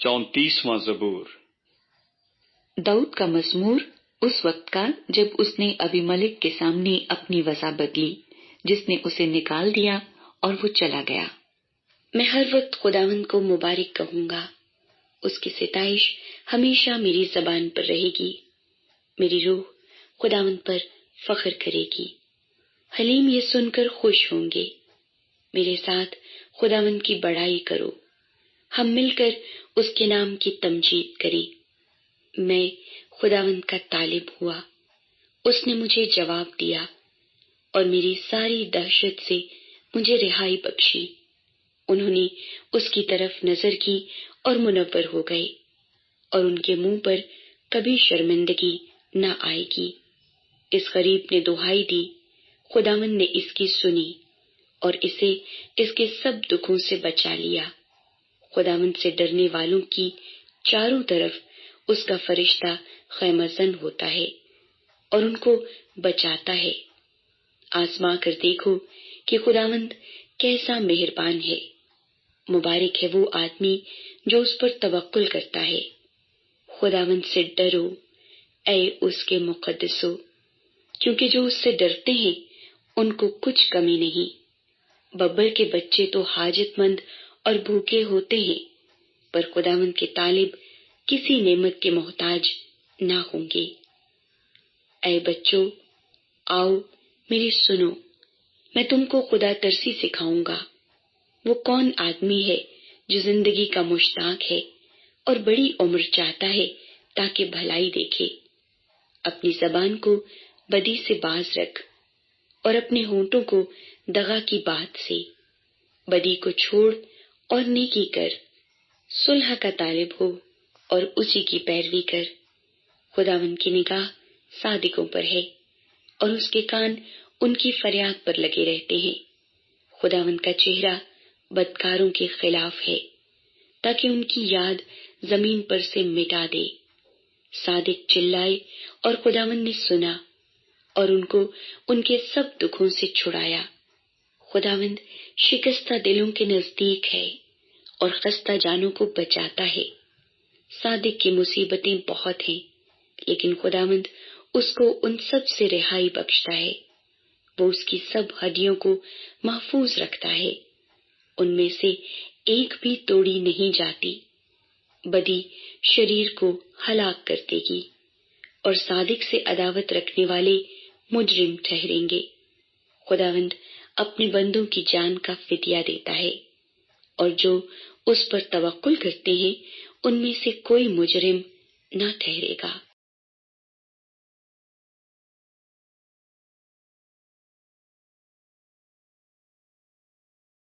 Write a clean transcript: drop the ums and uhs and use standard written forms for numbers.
34واں زبور۔ داؤد کا مزمور اس وقت کا جب اس نے ابی ملک کے سامنے اپنی وضع بدلی، جس نے اسے نکال دیا اور وہ چلا گیا۔ میں ہر وقت خداوند کو مبارک کہوں گا، اس کی ستائش ہمیشہ میری زبان پر رہے گی۔ میری روح خداوند پر فخر کرے گی، حلیم یہ سن کر خوش ہوں گے۔ میرے ساتھ خداوند کی بڑائی کرو، ہم مل کر اس کے نام کی تمجید کریں۔ میں خداوند کا طالب ہوا، اس نے مجھے جواب دیا اور میری ساری دہشت سے مجھے رہائی بخشی۔ انہوں نے اس کی طرف نظر کی اور منور ہو گئے، اور ان کے منہ پر کبھی شرمندگی نہ آئے گی۔ اس غریب نے دہائی دی، خداوند نے اس کی سنی اور اسے اس کے سب دکھوں سے بچا لیا۔ خداوند سے ڈرنے والوں کی چاروں طرف اس کا فرشتہ خیمہ زن ہوتا ہے اور ان کو بچاتا ہے۔ آزما کر دیکھو کہ خداوند کیسا مہربان ہے۔ مبارک ہے وہ آدمی جو اس پر توکل کرتا ہے۔ خداوند سے ڈرو اے اس کے مقدسو، کیونکہ جو اس سے ڈرتے ہیں ان کو کچھ کمی نہیں۔ ببر کے بچے تو حاجت مند اور بھوکے ہوتے ہیں، پر خداوند کے طالب کسی نعمت کے محتاج نہ ہوں گے۔ اے بچوں، آؤ میری سنو، میں تم کو خدا ترسی سکھاؤں گا۔ وہ کون آدمی ہے جو زندگی کا مشتاق ہے اور بڑی عمر چاہتا ہے تاکہ بھلائی دیکھے؟ اپنی زبان کو بدی سے باز رکھ اور اپنے ہونٹوں کو دغا کی بات سے۔ بدی کو چھوڑ اور نیکی کر، صلح کا طالب ہو اور اسی کی پیروی کر۔ خداوند کی نگاہ صادقوں پر ہے اور اس کے کان ان کی فریاد پر لگے رہتے ہیں۔ خداوند کا چہرہ بدکاروں کے خلاف ہے، تاکہ ان کی یاد زمین پر سے مٹا دے۔ صادق چلائے اور خداوند نے سنا اور ان کو ان کے سب دکھوں سے چھڑایا۔ خداوند شکستہ دلوں کے نزدیک ہے اور خستہ جانوں کو بچاتا ہے۔ صادق کی مصیبتیں بہت ہیں، لیکن خداوند اس کو ان سب سے رہائی بخشتا ہے۔ وہ اس کی سب ہڈیوں کو محفوظ رکھتا ہے، ان میں سے ایک بھی توڑی نہیں جاتی۔ بدی شریر کو ہلاک کر دے گی اور صادق سے عداوت رکھنے والے مجرم ٹھہریں گے۔ خداوند اپنے بندوں کی جان کا فدیہ دیتا ہے، اور جو اس پر توکل کرتے ہیں ان میں سے کوئی مجرم نہ ٹھہرے گا۔